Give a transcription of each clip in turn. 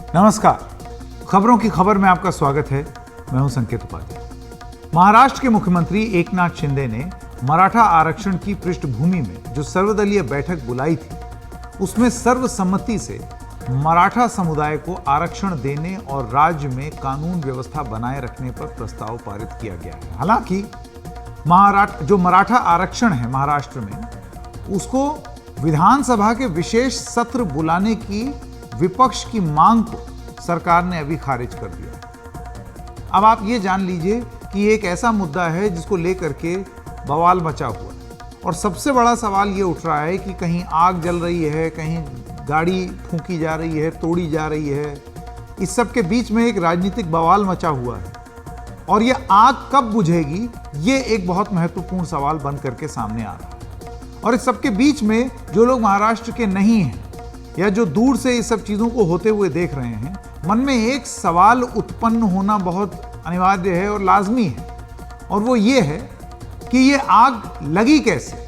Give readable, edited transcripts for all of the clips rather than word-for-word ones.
नमस्कार, खबरों की खबर में आपका स्वागत है। मैं हूं संकेत उपाध्याय। महाराष्ट्र के मुख्यमंत्री एकनाथ शिंदे ने मराठा आरक्षण की पृष्ठभूमि में जो सर्वदलीय बैठक बुलाई थी, उसमें सर्वसम्मति से मराठा समुदाय को आरक्षण देने और राज्य में कानून व्यवस्था बनाए रखने पर प्रस्ताव पारित किया गया है। हालांकि जो मराठा आरक्षण है महाराष्ट्र में, उसको विधानसभा के विशेष सत्र बुलाने की विपक्ष की मांग को सरकार ने अभी खारिज कर दिया। अब आप ये जान लीजिए कि एक ऐसा मुद्दा है जिसको लेकर के बवाल मचा हुआ है और सबसे बड़ा सवाल ये उठ रहा है कि कहीं आग जल रही है, कहीं गाड़ी फूंकी जा रही है, तोड़ी जा रही है। इस सब के बीच में एक राजनीतिक बवाल मचा हुआ है और ये आग कब बुझेगी, ये एक बहुत महत्वपूर्ण सवाल बन करके सामने आ रहा है। और इस सब के बीच में जो लोग महाराष्ट्र के नहीं हैं या जो दूर से इस सब चीज़ों को होते हुए देख रहे हैं, मन में एक सवाल उत्पन्न होना बहुत अनिवार्य है और लाजमी है, और वो ये है कि ये आग लगी कैसे,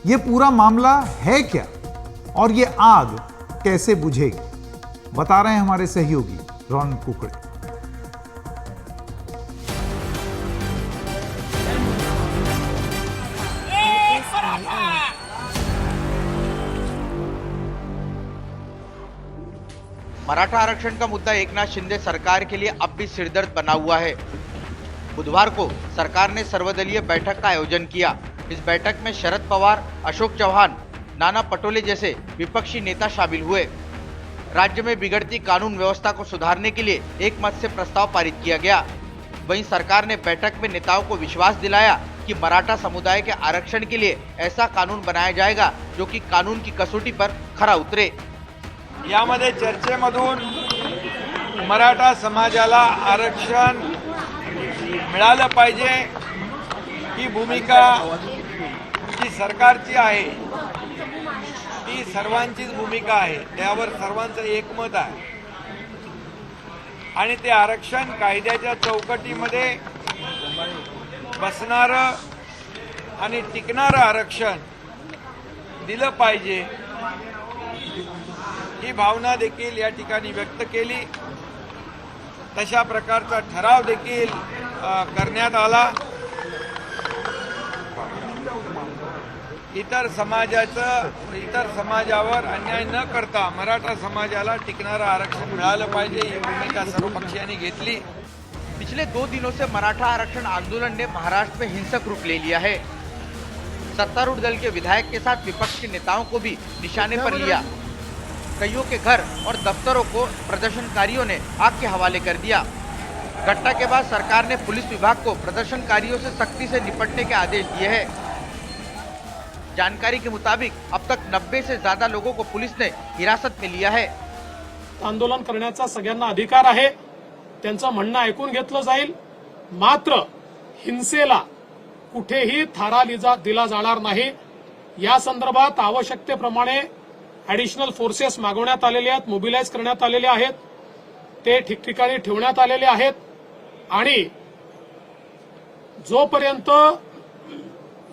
ये पूरा मामला है क्या और ये आग कैसे बुझेगी। बता रहे हैं हमारे सहयोगी रौनक कुकड़े। मराठा आरक्षण का मुद्दा एकनाथ शिंदे सरकार के लिए अब भी सिरदर्द बना हुआ है। बुधवार को सरकार ने सर्वदलीय बैठक का आयोजन किया। इस बैठक में शरद पवार, अशोक चौहान, नाना पटोले जैसे विपक्षी नेता शामिल हुए। राज्य में बिगड़ती कानून व्यवस्था को सुधारने के लिए एक मत से प्रस्ताव पारित किया गया। वहीं सरकार ने बैठक में नेताओं को विश्वास दिलाया कि मराठा समुदाय के आरक्षण के लिए ऐसा कानून बनाया जाएगा जो कि कानून की कसौटी पर खरा उतरे। यामध्ये चर्चेमधून मराठा समाजाला आरक्षण मिळालं पाहिजे ही भूमिका जी सरकारची आहे ती सर्वांचीच भूमिका आहे, त्यावर सर्वांचं एकमत आहे आणि ते आरक्षण कायद्याच्या चौकटीमध्ये बसणारं आणि टिकणारं आरक्षण दिलं पाहिजे ही भावना देखील या ठिकाणी व्यक्त केली। तशा प्रकारचा ठराव देखील करण्यात आला। इतर समाजावर अन्याय न करता मराठा समाजाला टिकणारं आरक्षण मिळालं पाहिजे ही भूमिका सर्व पक्षांनी घेतली। पिछले 2 दिनों से मराठा आरक्षण आंदोलन ने महाराष्ट्र में हिंसक रूप ले लिया है। सत्तारूढ़ दल के विधायक के साथ विपक्ष के नेताओं को भी निशाने पर लिया। कईयों के घर और दफ्तरों को प्रदर्शनकारियों ने आग के हवाले कर दिया। घटना के बाद सरकार ने पुलिस विभाग को प्रदर्शनकारियों से सख्ती से निपटने के आदेश दिए हैं। जानकारी के मुताबिक अब तक 90 से ज्यादा लोगों को पुलिस ने हिरासत में लिया है। आंदोलन करण्याचा सगळ्यांना अधिकार आहे, त्यांचं म्हणणं ऐकून घेतलं जाईल, मात्र हिंसेला कुठेही थारा दिला जाणार नाही। या संदर्भात आवश्यकतेप्रमाणे ॲडिशनल फोर्सेस मागवण्यात आलेले आहेत, मोबिलाइज करण्यात आलेले आहेत, ते ठिकठिकाणी ठेवण्यात आलेले आहेत आणि जोपर्यंत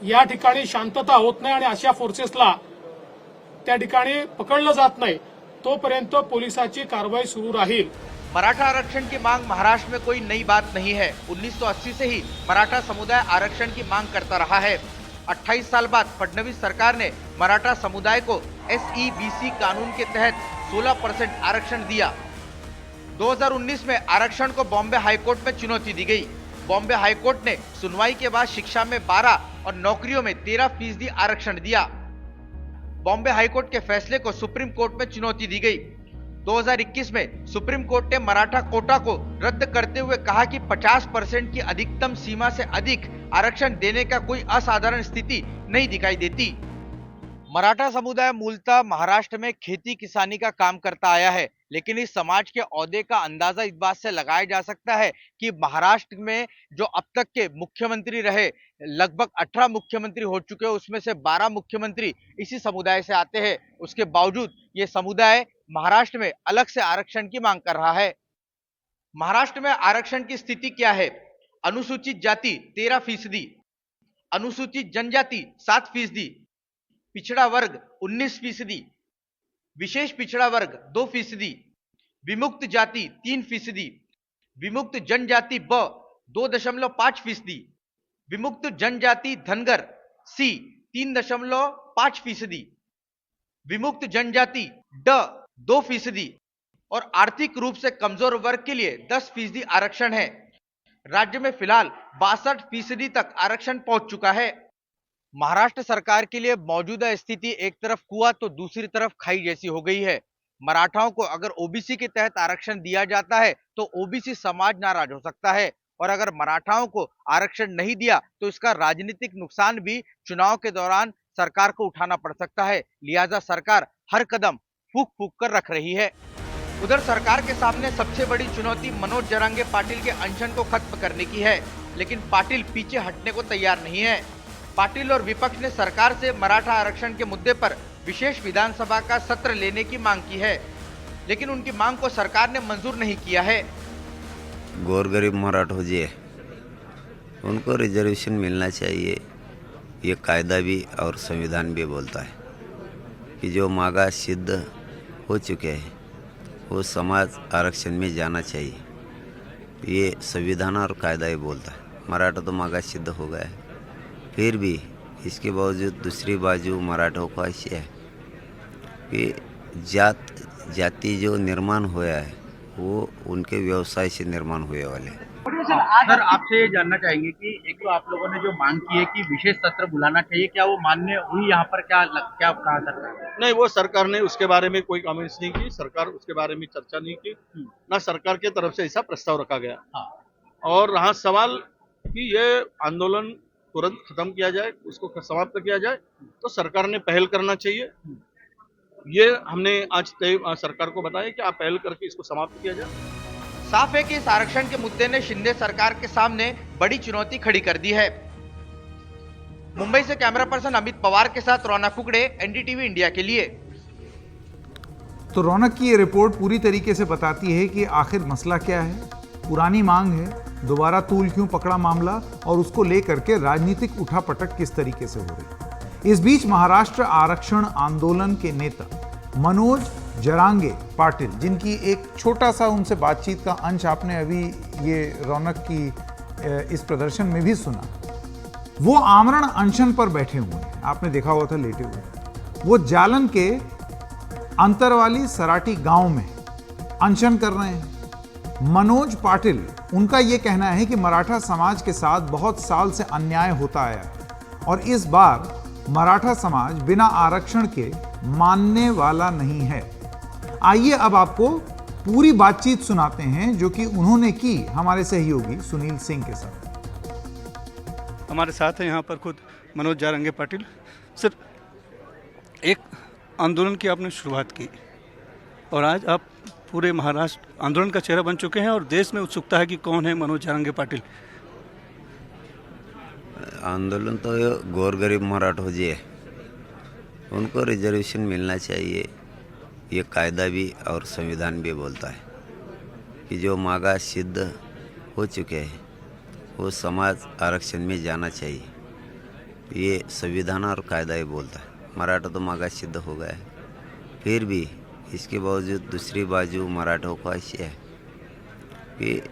या ठिकाणी शांतता होत नाही आणि अशा फोर्सेसला त्या ठिकाणी पकडलं जात नाही तोपर्यंत पोलिसाची कारवाई सुरू राहील। मराठा आरक्षण की मांग महाराष्ट्र में कोई नई बात नहीं है। 1980 से ही मराठा समुदाय आरक्षण की मांग करता रहा है। 28 साल बाद फडणवीस सरकार ने मराठा समुदाय को SEBC कानून के तहत 16% आरक्षण दिया। 2019 में आरक्षण को बॉम्बे हाईकोर्ट में चुनौती दी गई। बॉम्बे हाईकोर्ट ने सुनवाई के बाद शिक्षा में 12 और नौकरियों में 13% आरक्षण दिया। बॉम्बे हाईकोर्ट के फैसले को सुप्रीम कोर्ट में चुनौती दी गई। 2021 में सुप्रीम कोर्ट ने मराठा कोटा को रद्द करते हुए कहा कि 50% की अधिकतम सीमा से अधिक आरक्षण देने का कोई असाधारण स्थिति नहीं दिखाई देती। मराठा समुदाय मूलतः महाराष्ट्र में खेती किसानी का काम करता आया है, लेकिन इस समाज के औहदे का अंदाजा इस बात से लगाया जा सकता है कि महाराष्ट्र में जो अब तक के मुख्यमंत्री रहे, लगभग 18 मुख्यमंत्री हो चुके हैं, उसमें से 12 मुख्यमंत्री इसी समुदाय से आते हैं। उसके बावजूद ये समुदाय महाराष्ट्र में अलग से आरक्षण की मांग कर रहा है। महाराष्ट्र में आरक्षण की स्थिति क्या है? अनुसूचित जाति 13%, अनुसूचित जनजाति 7%, पिछड़ा वर्ग 19%, विशेष पिछड़ा वर्ग 2%, विमुक्त जाति 3%, विमुक्त जनजाति ब 2.5%, विमुक्त जनजाति धनगर सी 3.5%, विमुक्त जनजाति ड 2% और आर्थिक रूप से कमजोर वर्ग के लिए 10% आरक्षण है। राज्य में फिलहाल 62% तक आरक्षण पहुंच चुका है। महाराष्ट्र सरकार के लिए मौजूदा स्थिति एक तरफ कुआं तो दूसरी तरफ खाई जैसी हो गई है। मराठाओं को अगर ओबीसी के तहत आरक्षण दिया जाता है तो ओबीसी समाज नाराज हो सकता है, और अगर मराठाओं को आरक्षण नहीं दिया तो इसका राजनीतिक नुकसान भी चुनाव के दौरान सरकार को उठाना पड़ सकता है। लिहाजा सरकार हर कदम फूंक फूंक कर रख रही है। उधर सरकार के सामने सबसे बड़ी चुनौती मनोज जरांगे पाटिल के अनशन को खत्म करने की है, लेकिन पाटिल पीछे हटने को तैयार नहीं है। पाटिल और विपक्ष ने सरकार से मराठा आरक्षण के मुद्दे पर विशेष विधानसभा का सत्र लेने की मांग की है, लेकिन उनकी मांग को सरकार ने मंजूर नहीं किया है। गौर गरीब मराठा जी है, उनको रिजर्वेशन मिलना चाहिए। ये कायदा भी और संविधान भी बोलता है कि जो मांगा सिद्ध हो चुके हैं वो समाज आरक्षण में जाना चाहिए। ये संविधान और कायदा ही बोलता है। मराठा तो मांगा सिद्ध हो गया है, फिर भी इसके बावजूद दूसरी बाजू मराठों का ऐसे है कि जाति जो निर्माण हुआ है वो उनके व्यवसाय से निर्माण हुए वाले। सर, आपसे ये जानना चाहेंगे कि एक तो आप लोगों ने जो मांग की है कि विशेष सत्र बुलाना चाहिए, क्या वो मान्य हुई? यहाँ पर क्या कहा सरकार? नहीं, वो सरकार ने उसके बारे में कोई कमेंट्स नहीं की, सरकार उसके बारे में चर्चा नहीं की, ना सरकार की तरफ से ऐसा प्रस्ताव रखा गया। और रहा सवाल कि ये आंदोलन तुरंत खत्म किया जाए, उसको समाप्त किया जाए, तो सरकार ने पहल करना चाहिए। ये हमने आज सरकार को बताया कि आप पहल करके इसको समाप्त किया जाए। साफ है कि इस आरक्षण के मुद्दे ने शिंदे सरकार के सामने बड़ी चुनौती खड़ी कर दी है। मुंबई से कैमरा पर्सन अमित पवार के साथ रौनक कुकड़े, एनडीटीवी इंडिया के लिए। तो रौनक की ये रिपोर्ट पूरी तरीके से बताती है कि आखिर मसला क्या है। पुरानी मांग है, दोबारा तूल क्यों पकड़ा मामला, और उसको लेकर के राजनीतिक उठापटक किस तरीके से हो रही। इस बीच महाराष्ट्र आरक्षण आंदोलन के नेता मनोज जरांगे पाटिल, जिनकी एक छोटा सा उनसे बातचीत का अंश आपने अभी ये रौनक की इस प्रदर्शन में भी सुना, वो आमरण अनशन पर बैठे हुए हैं। आपने देखा हुआ था लेटे हुए। वो जालन के अंतरवाली सराटी गांव में अनशन कर रहे हैं। मनोज पाटिल, उनका यह कहना है कि मराठा समाज के साथ बहुत साल से अन्याय होता आया है और इस बार मराठा समाज बिना आरक्षण के मानने वाला नहीं है। आइए अब आपको पूरी बातचीत सुनाते हैं जो कि उन्होंने की हमारे सहयोगी सुनील सिंह के साथ। हमारे साथ हैं यहाँ पर खुद मनोज जरांगे पाटिल। सर, एक आंदोलन की आपने शुरुआत की और आज आप पूरे महाराष्ट्र आंदोलन का चेहरा बन चुके हैं और देश में उत्सुकता है कि कौन है मनोज जरांगे पाटिल। आंदोलन तो गौर गरीब मराठा जी है, उनको रिजर्वेशन मिलना चाहिए। ये कायदा भी और संविधान भी बोलता है कि जो मांगा सिद्ध हो चुके हैं वो समाज आरक्षण में जाना चाहिए। ये संविधान और कायदा ही बोलता है। मराठा तो मांगा सिद्ध हो गया है, फिर भी इसके बावजूद दूसरी बाजू मराठों का ऐसे है कि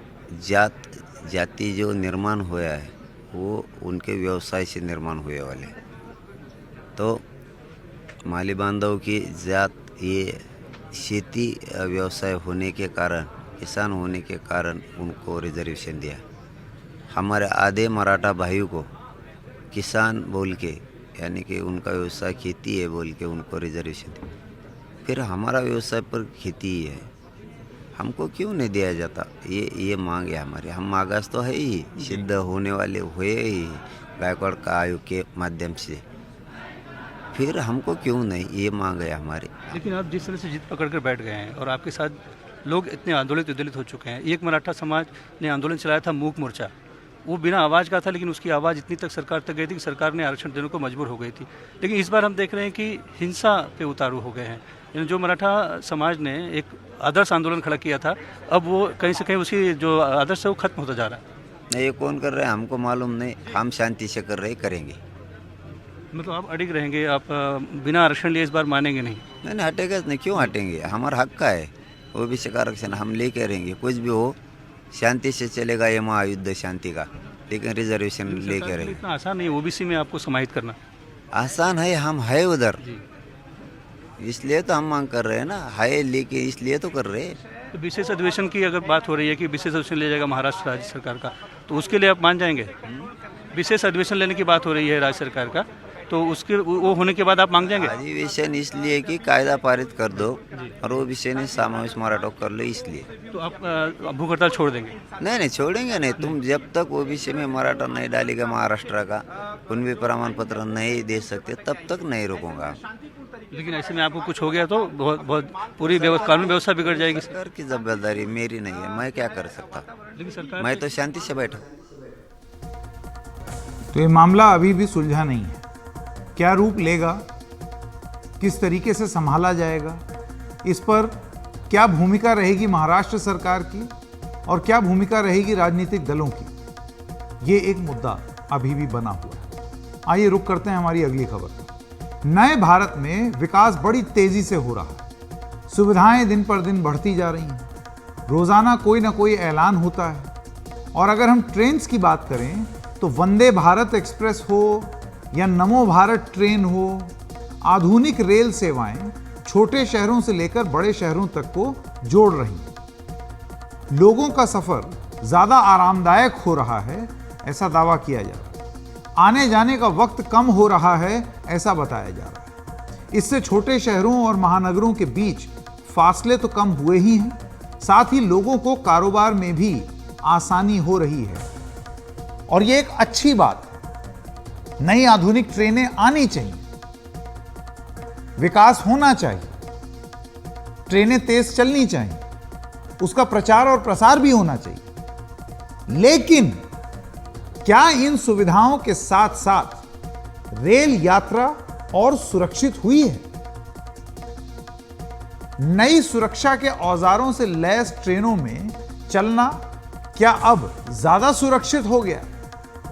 जाति जो निर्माण हुआ है वो उनके व्यवसाय से निर्माण हुए वाले। तो माली बांधव की जात ये खेती व्यवसाय होने के कारण, किसान होने के कारण उनको रिजर्वेशन दिया। हमारे आधे मराठा भाइयों को किसान बोल के, यानी कि उनका व्यवसाय खेती है बोल के उनको रिजर्वेशन दिया। फिर हमारा व्यवसाय पर खेती ही है, हमको क्यों नहीं दिया जाता? ये मांग है हमारी। हम मागास तो है ही, सिद्ध होने वाले हुए ही गायकवाड़ का आयोग के माध्यम से, फिर हमको क्यों नहीं? ये मांग है हमारी। लेकिन आप जिस तरह से जिद पकड़ कर बैठ गए हैं और आपके साथ लोग इतने आंदोलित उद्दोलित हो चुके हैं। एक मराठा समाज ने आंदोलन चलाया था मूक मोर्चा, वो बिना आवाज़ का था, लेकिन उसकी आवाज़ इतनी तक सरकार तक गई थी कि सरकार ने आरक्षण देने को मजबूर हो गई थी। लेकिन इस बार हम देख रहे हैं कि हिंसा पे उतारू हो गए हैं। जो मराठा समाज ने एक आदर्श आंदोलन खड़ा किया था, अब वो कहीं से कहीं उसी जो आदर्श है वो खत्म होता जा रहा है। ये कौन कर रहे हैं हमको मालूम नहीं, हम शांति से कर रहे, करेंगे। मतलब आप अडिग रहेंगे, आप बिना आरक्षण लिए इस बार मानेंगे नहीं? नहीं, हटेगा नहीं, क्यों हटेंगे? हमारा हक का है, ओबीसी का आरक्षण हम लेके रहेंगे, कुछ भी हो शांति से चलेगा ये महायुद्ध शांति का, लेकिन रिजर्वेशन लेके रहेंगे। इतना आसान नहीं ओबीसी में आपको समाहित करना। आसान है, हम है उधर, इसलिए तो हम मांग कर रहे हैं ना, है लेके इसलिए तो कर रहे हैं। तो विशेष अधिवेशन की अगर बात हो रही है कि विशेष अधिवेशन ले जाएगा महाराष्ट्र राज्य सरकार का, तो उसके लिए आप मान जाएंगे? विशेष अधिवेशन लेने की बात हो रही है राज्य सरकार का, तो उसके वो होने के बाद आप मांग जाएंगे? अधिवेशन इसलिए कि कायदा पारित कर दो और वो विषय ने समावेश मराठा कर लो, इसलिए। तो आप भूख हड़ताल छोड़ देंगे? नहीं छोड़ेंगे नहीं। तुम जब तक वो विषय में मराठा नहीं डालेगा महाराष्ट्र का, उनमें प्रमाण पत्र नहीं दे सकते, तब तक नहीं रोकूंगा। लेकिन ऐसे में आपको कुछ हो गया तो बहुत पूरी कानून व्यवस्था बिगड़ जाएगी। सरकार की जिम्मेदारी मेरी नहीं है, मैं क्या कर सकता। लेकिन सरकार मैं तो शांति से बैठा। तो ये मामला अभी भी सुलझा नहीं है। क्या रूप लेगा, किस तरीके से संभाला जाएगा, इस पर क्या भूमिका रहेगी महाराष्ट्र सरकार की और क्या भूमिका रहेगी राजनीतिक दलों की, ये एक मुद्दा अभी भी बना हुआ है। आइए रुक करते हैं हमारी अगली खबर पर। नए भारत में विकास बड़ी तेजी से हो रहा है, सुविधाएं दिन पर दिन बढ़ती जा रही हैं, रोजाना कोई ना कोई ऐलान होता है। और अगर हम ट्रेन्स की बात करें तो वंदे भारत एक्सप्रेस हो या नमो भारत ट्रेन हो, आधुनिक रेल सेवाएं छोटे शहरों से लेकर बड़े शहरों तक को जोड़ रही हैं। लोगों का सफर ज्यादा आरामदायक हो रहा है, ऐसा दावा किया जा रहा है। आने जाने का वक्त कम हो रहा है, ऐसा बताया जा रहा है। इससे छोटे शहरों और महानगरों के बीच फासले तो कम हुए ही हैं, साथ ही लोगों को कारोबार में भी आसानी हो रही है। और ये एक अच्छी बात है। नई आधुनिक ट्रेनें आनी चाहिए, विकास होना चाहिए, ट्रेनें तेज चलनी चाहिए, उसका प्रचार और प्रसार भी होना चाहिए। लेकिन क्या इन सुविधाओं के साथ साथ रेल यात्रा और सुरक्षित हुई है? नई सुरक्षा के औजारों से लैस ट्रेनों में चलना क्या अब ज्यादा सुरक्षित हो गया?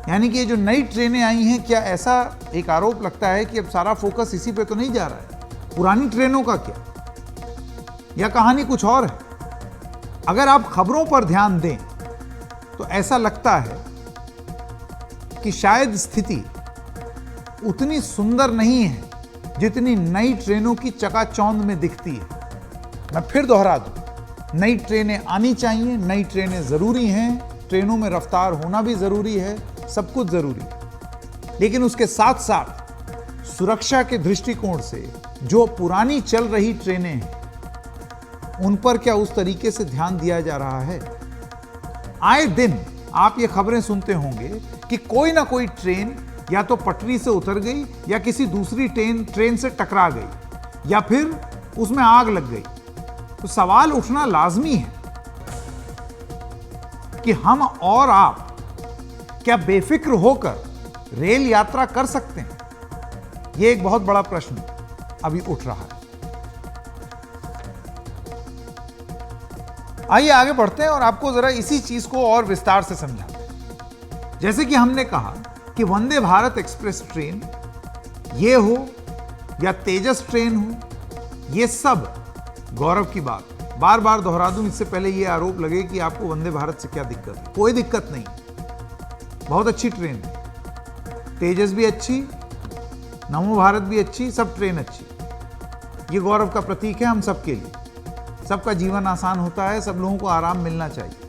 यानी कि ये जो नई ट्रेनें आई हैं, क्या ऐसा एक आरोप लगता है कि अब सारा फोकस इसी पे तो नहीं जा रहा है? पुरानी ट्रेनों का क्या, या कहानी कुछ और है? अगर आप खबरों पर ध्यान दें तो ऐसा लगता है कि शायद स्थिति उतनी सुंदर नहीं है जितनी नई ट्रेनों की चकाचौंध में दिखती है। मैं फिर दोहरा दूं, नई ट्रेनें आनी चाहिए, नई ट्रेनें जरूरी हैं, ट्रेनों में रफ्तार होना भी जरूरी है, सब कुछ जरूरी है। लेकिन उसके साथ साथ सुरक्षा के दृष्टिकोण से जो पुरानी चल रही ट्रेनें हैं, उन पर क्या उस तरीके से ध्यान दिया जा रहा है? आए दिन आप ये खबरें सुनते होंगे कि कोई ना कोई ट्रेन या तो पटरी से उतर गई या किसी दूसरी ट्रेन से टकरा गई या फिर उसमें आग लग गई। तो सवाल उठना लाजमी है कि हम और आप क्या बेफिक्र होकर रेल यात्रा कर सकते हैं? यह एक बहुत बड़ा प्रश्न अभी उठ रहा है। आइए आगे बढ़ते हैं और आपको जरा इसी चीज को और विस्तार से समझाते हैं। जैसे कि हमने कहा कि वंदे भारत एक्सप्रेस ट्रेन ये हो या तेजस ट्रेन हो, ये सब गौरव की बात है। बार बार दोहरा दूं इससे पहले ये आरोप लगे कि आपको वंदे भारत से क्या दिक्कत है। कोई दिक्कत नहीं, बहुत अच्छी ट्रेन है, तेजस भी अच्छी, नमो भारत भी अच्छी, सब ट्रेन अच्छी। ये गौरव का प्रतीक है हम सबके लिए। सबका जीवन आसान होता है, सब लोगों को आराम मिलना चाहिए।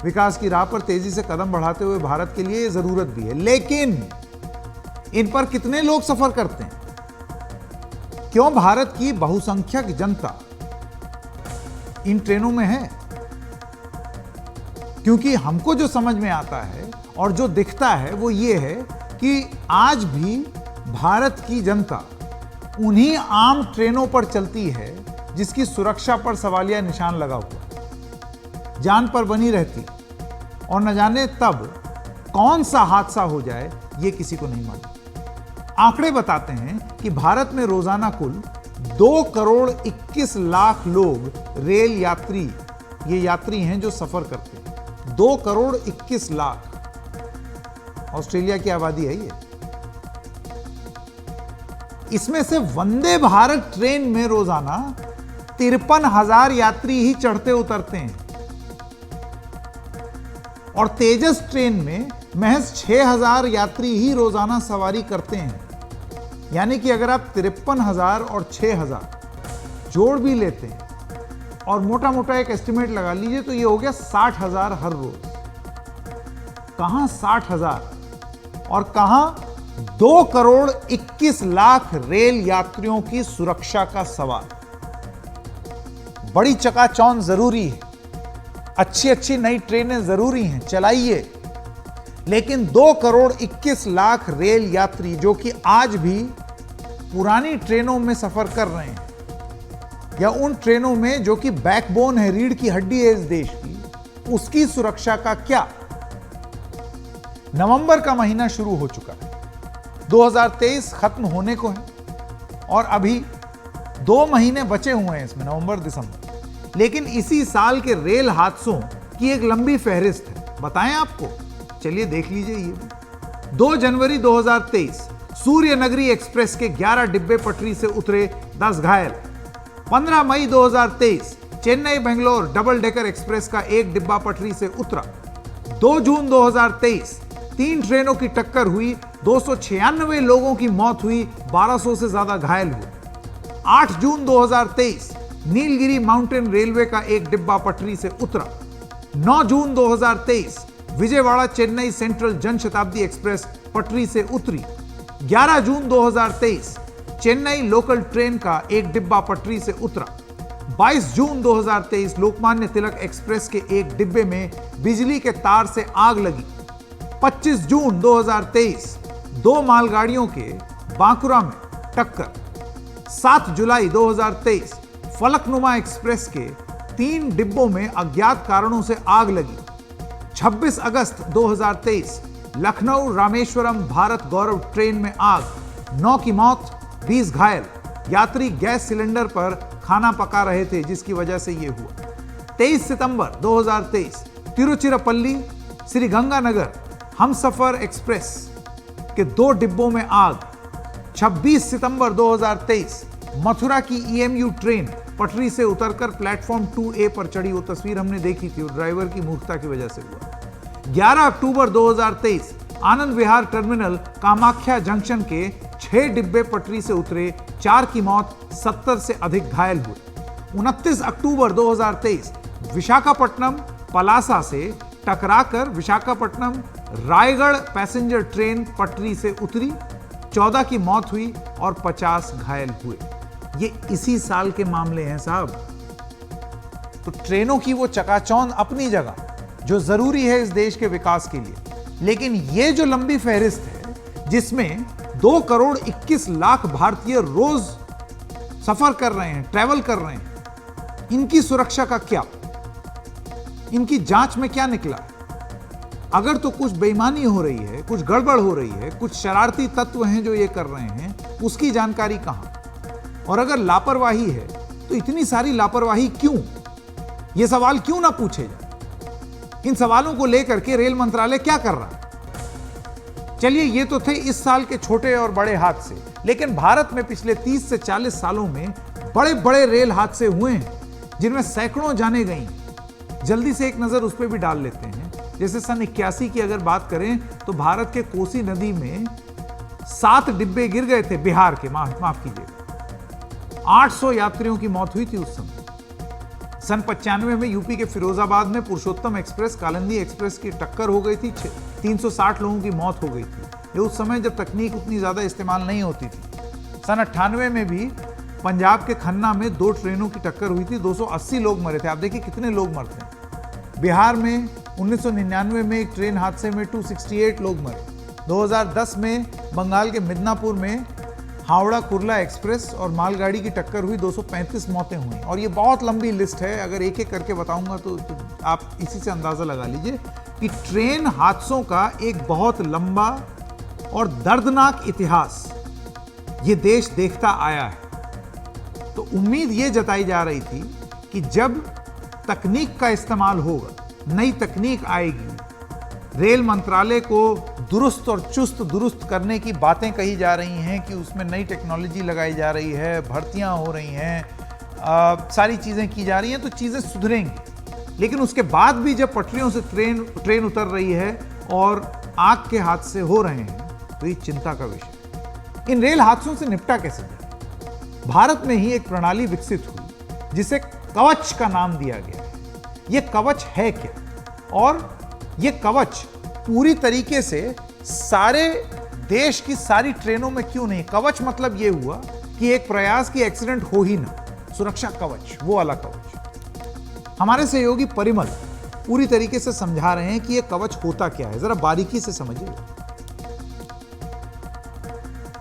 विकास की राह पर तेजी से कदम बढ़ाते हुए भारत के लिए ये जरूरत भी है। लेकिन इन पर कितने लोग सफर करते हैं? क्यों भारत की बहुसंख्यक जनता इन ट्रेनों में है? क्योंकि हमको जो समझ में आता है और जो दिखता है वो ये है कि आज भी भारत की जनता उन्हीं आम ट्रेनों पर चलती है जिसकी सुरक्षा पर सवालिया निशान लगा हुआ, जान पर बनी रहती, और न जाने तब कौन सा हादसा हो जाए ये किसी को नहीं मालूम। आंकड़े बताते हैं कि भारत में रोजाना कुल 2 करोड़ 21 लाख लोग रेल यात्री, ये यात्री हैं जो सफर करते हैं। 2 करोड़ 21 लाख, ऑस्ट्रेलिया की आबादी है ये। इसमें से वंदे भारत ट्रेन में रोजाना 53,000 यात्री ही चढ़ते उतरते हैं और तेजस ट्रेन में महज 6,000 यात्री ही रोजाना सवारी करते हैं। यानी कि अगर आप 53,000 और 6,000 जोड़ भी लेते हैं और मोटा मोटा एक एस्टिमेट लगा लीजिए तो ये हो गया 60,000 हर रोज। कहां 60,000 और कहां 2 करोड़ 21 लाख रेल यात्रियों की सुरक्षा का सवाल। बड़ी चकाचौंध जरूरी है, अच्छी अच्छी नई ट्रेनें जरूरी हैं, चलाइए, लेकिन 2 करोड़ 21 लाख रेल यात्री जो कि आज भी पुरानी ट्रेनों में सफर कर रहे हैं या उन ट्रेनों में जो कि बैकबोन है, रीढ़ की हड्डी है इस देश की, उसकी सुरक्षा का क्या। नवंबर का महीना शुरू हो चुका है, 2023 खत्म होने को है और अभी 2 महीने बचे हुए हैं इसमें, नवंबर दिसंबर। लेकिन इसी साल के रेल हादसों की एक लंबी फहरिस्त है, बताएं आपको, चलिए देख लीजिए ये भी। 2 जनवरी 2023 सूर्य नगरी एक्सप्रेस के 11 डिब्बे पटरी से उतरे, 10 घायल। 15 मई 2023 Chennai Bangalore double decker express का 1 डिब्बा पटरी से उतरा। 2 जून 2023 3 ट्रेनों की टक्कर हुई, 296 लोगों की मौत हुई, 1200 से ज्यादा घायल हुए। 8 जून 2023 नीलगिरी माउंटेन रेलवे का 1 डिब्बा पटरी से उतरा। 9 जून 2023 विजयवाड़ा चेन्नई सेंट्रल जनशताब्दी एक्सप्रेस पटरी से उतरी। 11 जून 2023 चेन्नई लोकल ट्रेन का 1 डिब्बा पटरी से उतरा। 22 जून 2023 लोकमान्य तिलक एक्सप्रेस के 1 डिब्बे में बिजली के तार से आग लगी। 25 जून 2023 2 मालगाड़ियों के बांकुरा में टक्कर। 7 जुलाई 2023 फलकनुमा एक्सप्रेस के 3 डिब्बों में अज्ञात कारणों से आग लगी। 26 अगस्त 2023 लखनऊ रामेश्वरम भारत गौरव ट्रेन में आग, 9 की मौत, 20 घायल। यात्री गैस सिलेंडर पर खाना पका रहे थे जिसकी वजह से यह हुआ। 23 सितंबर 2023 तिरुचिरापल्ली श्रीगंगानगर हमसफर एक्सप्रेस के 2 डिब्बों में आग। 26 सितंबर 2023 मथुरा की ईएमयू ट्रेन पटरी से उतरकर प्लेटफॉर्म 2A पर चढ़ी, वो तस्वीर हमने देखी थी, वो ड्राइवर की मूर्खता की वजह से हुआ। 11 अक्टूबर 2023 आनंद विहार टर्मिनल कामाख्या जंक्शन के 6 डिब्बे पटरी से उतरे, 4 की मौत, 70 से अधिक घायल हुए। 29 अक्टूबर 2023 विशाखापट्टनम पलासा से टकराकर विशाखापट्टनम रायगढ़ पैसेंजर ट्रेन पटरी से उतरी, 14 की मौत हुई और 50 घायल हुए। ये इसी साल के मामले हैं साहब। तो ट्रेनों की वो चकाचौंध अपनी जगह जो जरूरी है इस देश के विकास के लिए, लेकिन ये जो लंबी फहरिस्त है जिसमें 2 करोड़ 21 लाख भारतीय रोज सफर कर रहे हैं, ट्रैवल कर रहे हैं, इनकी सुरक्षा का क्या, इनकी जांच में क्या निकला? अगर तो कुछ बेईमानी हो रही है, कुछ गड़बड़ हो रही है, कुछ शरारती तत्व हैं जो ये कर रहे हैं, उसकी जानकारी कहां? और अगर लापरवाही है तो इतनी सारी लापरवाही क्यों? ये सवाल क्यों ना पूछे जाए? इन सवालों को लेकर के रेल मंत्रालय क्या कर रहा है? चलिए ये तो थे इस साल के छोटे और बड़े हादसे, लेकिन भारत में पिछले 30 से 40 सालों में बड़े बड़े रेल हादसे हुए हैं जिनमें सैकड़ों जाने गई। जल्दी से एक नजर उस पर भी डाल लेते हैं। जैसे सन 81 की अगर बात करें तो भारत के कोसी नदी में 7 डिब्बे गिर गए थे, बिहार के, माफ कीजिएगा, 800 यात्रियों की मौत हुई थी उस समय। सन 95 में यूपी के फिरोजाबाद में पुरुषोत्तम एक्सप्रेस कालिंदी एक्सप्रेस की टक्कर हो गई थी, 360 लोगों की मौत हो गई थी। ये उस समय जब तकनीक उतनी ज्यादा इस्तेमाल नहीं होती थी। सन 98 में भी पंजाब के खन्ना में 2 ट्रेनों की टक्कर हुई थी, 280 लोग मरे थे। आप देखिए कितने लोग मरते हैं। बिहार में 1999 में एक ट्रेन हादसे में 268 लोग मरे। 2010 में बंगाल के मिदनापुर में हावड़ा कुर्ला एक्सप्रेस और मालगाड़ी की टक्कर हुई, 235 मौतें हुई। और ये बहुत लंबी लिस्ट है, अगर एक एक करके बताऊंगा तो आप इसी से अंदाजा लगा लीजिए कि ट्रेन हादसों का एक बहुत लंबा और दर्दनाक इतिहास ये देश देखता आया है। तो उम्मीद ये जताई जा रही थी कि जब तकनीक का इस्तेमाल होगा, नई तकनीक आएगी, रेल मंत्रालय को दुरुस्त और चुस्त दुरुस्त करने की बातें कही जा रही हैं कि उसमें नई टेक्नोलॉजी लगाई जा रही है, भर्तियां हो रही हैं, सारी चीजें की जा रही हैं तो चीजें सुधरेंगी। लेकिन उसके बाद भी जब पटरियों से ट्रेन उतर रही है और आग के हादसे हो रहे हैं तो ये चिंता का विषय। इन रेल हादसों से निपटा कैसे जाए? भारत में ही एक प्रणाली विकसित हुई जिसे कवच का नाम दिया गया है। ये कवच है क्या, और ये कवच पूरी तरीके से सारे देश की सारी ट्रेनों में क्यों नहीं? कवच मतलब ये हुआ कि एक प्रयास की एक्सीडेंट हो ही ना, सुरक्षा कवच, वो वाला कवच। हमारे सहयोगी परिमल पूरी तरीके से समझा रहे हैं कि ये कवच होता क्या है, जरा बारीकी से समझिए।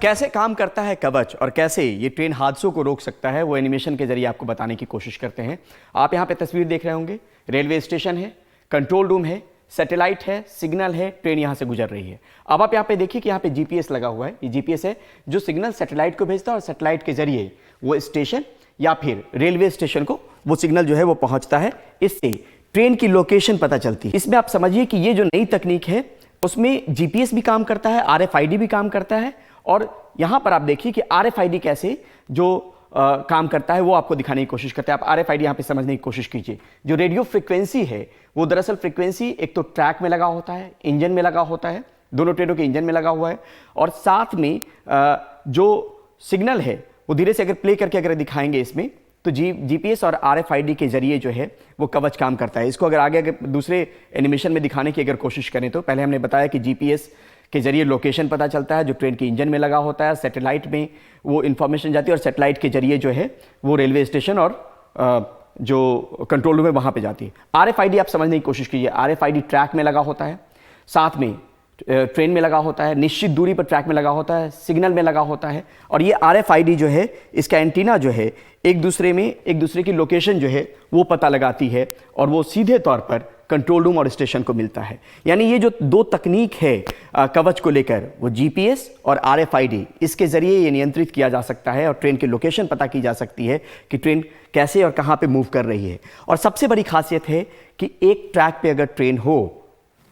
कैसे काम करता है कवच और कैसे ये ट्रेन हादसों को रोक सकता है, वो एनिमेशन के जरिए आपको बताने की कोशिश करते हैं। आप यहाँ पे तस्वीर देख रहे होंगे, रेलवे स्टेशन है, कंट्रोल रूम है, सैटेलाइट है, सिग्नल है, ट्रेन यहाँ से गुजर रही है। अब आप यहाँ पे देखिए कि यहाँ पे जीपीएस लगा हुआ है। ये जीपीएस है जो सिग्नल सैटेलाइट को भेजता है और सैटेलाइट के जरिए वो स्टेशन या फिर रेलवे स्टेशन को वो सिग्नल जो है वो पहुँचता है। इससे ट्रेन की लोकेशन पता चलती है। इसमें आप समझिए कि ये जो नई तकनीक है उसमें जीपीएस भी काम करता है, आरएफआईडी भी काम करता है, और यहाँ पर आप देखिए कि आरएफआईडी कैसे जो काम करता है वो आपको दिखाने की कोशिश करते हैं। आप आरएफआईडी यहाँ पे समझने की कोशिश कीजिए। जो रेडियो फ्रीक्वेंसी है वो दरअसल फ्रीक्वेंसी एक तो ट्रैक में लगा होता है, इंजन में लगा होता है, दोनों ट्रेनों के इंजन में लगा हुआ है, और साथ में जो सिग्नल है वो धीरे से अगर प्ले करके अगर दिखाएंगे इसमें तो जीपीएस और आरएफआईडी के जरिए जो है वो कवच काम करता है। इसको अगर आगे अगर दूसरे एनिमेशन में दिखाने की अगर कोशिश करें तो पहले हमने बताया कि जीपीएस के जरिए लोकेशन पता चलता है जो ट्रेन के इंजन में लगा होता है, सैटेलाइट में वो इन्फॉर्मेशन जाती है और सैटेलाइट के जरिए जो है वो रेलवे स्टेशन और जो कंट्रोल रूम है वहाँ पे जाती है। आरएफआईडी आप समझने की कोशिश कीजिए। आरएफआईडी ट्रैक में लगा होता है, साथ में ट्रेन में लगा होता है, निश्चित दूरी पर ट्रैक में लगा होता है, सिग्नल में लगा होता है, और ये आरएफआईडी जो है इसका एंटीना जो है एक दूसरे की लोकेशन जो है वो पता लगाती है और वो सीधे तौर पर कंट्रोल रूम और स्टेशन को मिलता है। यानी ये जो दो तकनीक है कवच को लेकर, वो जीपीएस और आरएफआईडी, इसके जरिए ये नियंत्रित किया जा सकता है और ट्रेन की लोकेशन पता की जा सकती है कि ट्रेन कैसे और कहाँ पे मूव कर रही है। और सबसे बड़ी खासियत है कि एक ट्रैक पे अगर ट्रेन हो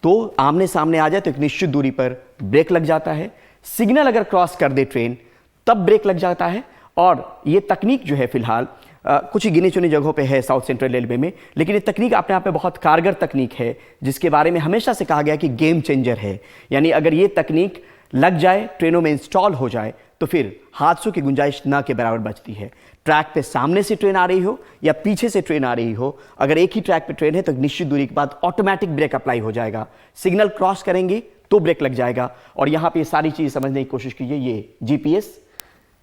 तो आमने सामने आ जाए तो एक निश्चित दूरी पर ब्रेक लग जाता है, सिग्नल अगर क्रॉस कर दे ट्रेन तब ब्रेक लग जाता है। और ये तकनीक जो है फिलहाल कुछ ही गिनी चुनी जगहों पे है साउथ सेंट्रल रेलवे में, लेकिन ये तकनीक अपने आप में बहुत कारगर तकनीक है जिसके बारे में हमेशा से कहा गया कि गेम चेंजर है। यानी अगर ये तकनीक लग जाए, ट्रेनों में इंस्टॉल हो जाए तो फिर हादसों की गुंजाइश ना के बराबर बचती है। ट्रैक पे सामने से ट्रेन आ रही हो या पीछे से ट्रेन आ रही हो, अगर एक ही ट्रैक पे ट्रेन है तो निश्चित दूरी के बाद ऑटोमेटिक ब्रेक अप्लाई हो जाएगा, सिग्नल क्रॉस करेंगे तो ब्रेक लग जाएगा। और यहाँ पे सारी चीज़ समझने की कोशिश कीजिए। ये जीपीएस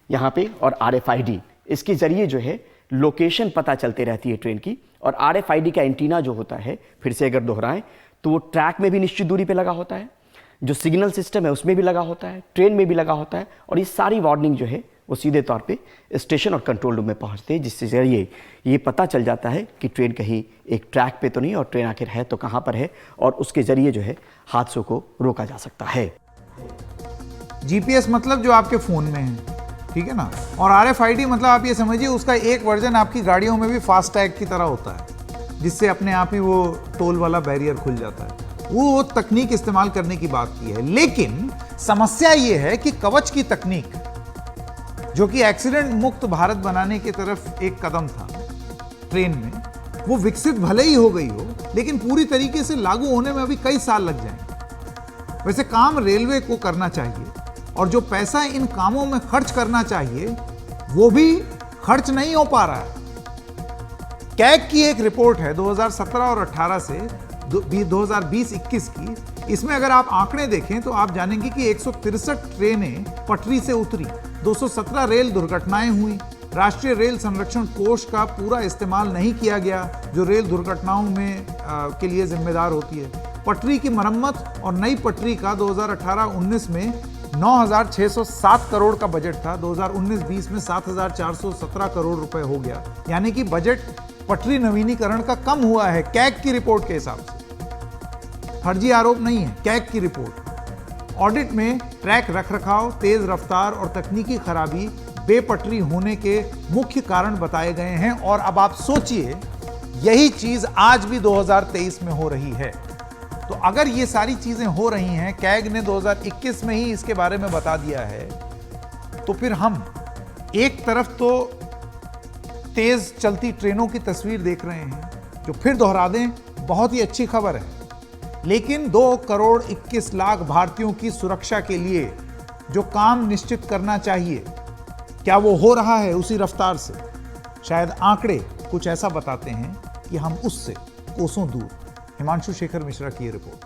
यहाँ पे और आरएफआईडी, इसके जरिए जो है लोकेशन पता चलते रहती है ट्रेन की। और आरएफआईडी का एंटीना जो होता है, फिर से अगर दोहराएं तो वो ट्रैक में भी निश्चित दूरी पे लगा होता है, जो सिग्नल सिस्टम है उसमें भी लगा होता है, ट्रेन में भी लगा होता है, और ये सारी वार्निंग जो है वो सीधे तौर पे स्टेशन और कंट्रोल रूम में पहुंचते हैं, जिससे जरिए ये पता चल जाता है कि ट्रेन कहीं एक ट्रैक पे तो नहीं और ट्रेन आखिर है तो कहाँ पर है, और उसके जरिए जो है हादसों को रोका जा सकता है। जीपीएस मतलब जो आपके फ़ोन में है, ठीक है ना, और आरएफआईडी मतलब आप ये समझिए उसका एक वर्जन आपकी गाड़ियों में भी फास्ट टैग की तरह होता है, जिससे अपने आप ही वो टोल वाला बैरियर खुल जाता है। वो तकनीक इस्तेमाल करने की बात की है। लेकिन समस्या ये है कि कवच की तकनीक, जो कि एक्सीडेंट मुक्त भारत बनाने की तरफ एक कदम था ट्रेन में, वो विकसित भले ही हो गई हो लेकिन पूरी तरीके से लागू होने में अभी कई साल लग जाएंगे। वैसे काम रेलवे को करना चाहिए और जो पैसा इन कामों में खर्च करना चाहिए वो भी खर्च नहीं हो पा रहा है। कैग की एक रिपोर्ट है 2017 और 18 से 2020-21 की। इसमें अगर आप आंकड़े देखें तो आप जानेंगे कि 163 ट्रेनें पटरी से उतरी, 217 रेल दुर्घटनाएं हुई, राष्ट्रीय रेल संरक्षण कोष का पूरा इस्तेमाल नहीं किया गया जो रेल दुर्घटनाओं में के लिए जिम्मेदार होती है। पटरी की मरम्मत और नई पटरी का 2018-19 में 9,607 करोड़ का बजट था, 2019-20 में 7,417 करोड़ रुपए हो गया। यानी कि बजट पटरी नवीनीकरण का कम हुआ है कैग की रिपोर्ट के हिसाब से। फर्जी आरोप नहीं है, कैग की रिपोर्ट। ऑडिट में ट्रैक रखरखाव, तेज रफ्तार और तकनीकी खराबी बेपटरी होने के मुख्य कारण बताए गए हैं। और अब आप सोचिए, यही चीज आज भी 2023 में हो रही है। तो अगर ये सारी चीजें हो रही हैं, कैग ने 2021 में ही इसके बारे में बता दिया है, तो फिर हम एक तरफ तो तेज चलती ट्रेनों की तस्वीर देख रहे हैं, जो फिर दोहरा दें, बहुत ही अच्छी खबर है। लेकिन 2 करोड़ 21 लाख भारतीयों की सुरक्षा के लिए जो काम निश्चित करना चाहिए, क्या वो हो रहा है उसी रफ्तार से? शायद आंकड़े कुछ ऐसा बताते हैं कि हम उससे कोसों दूर। हिमांशु शेखर मिश्रा की ये report.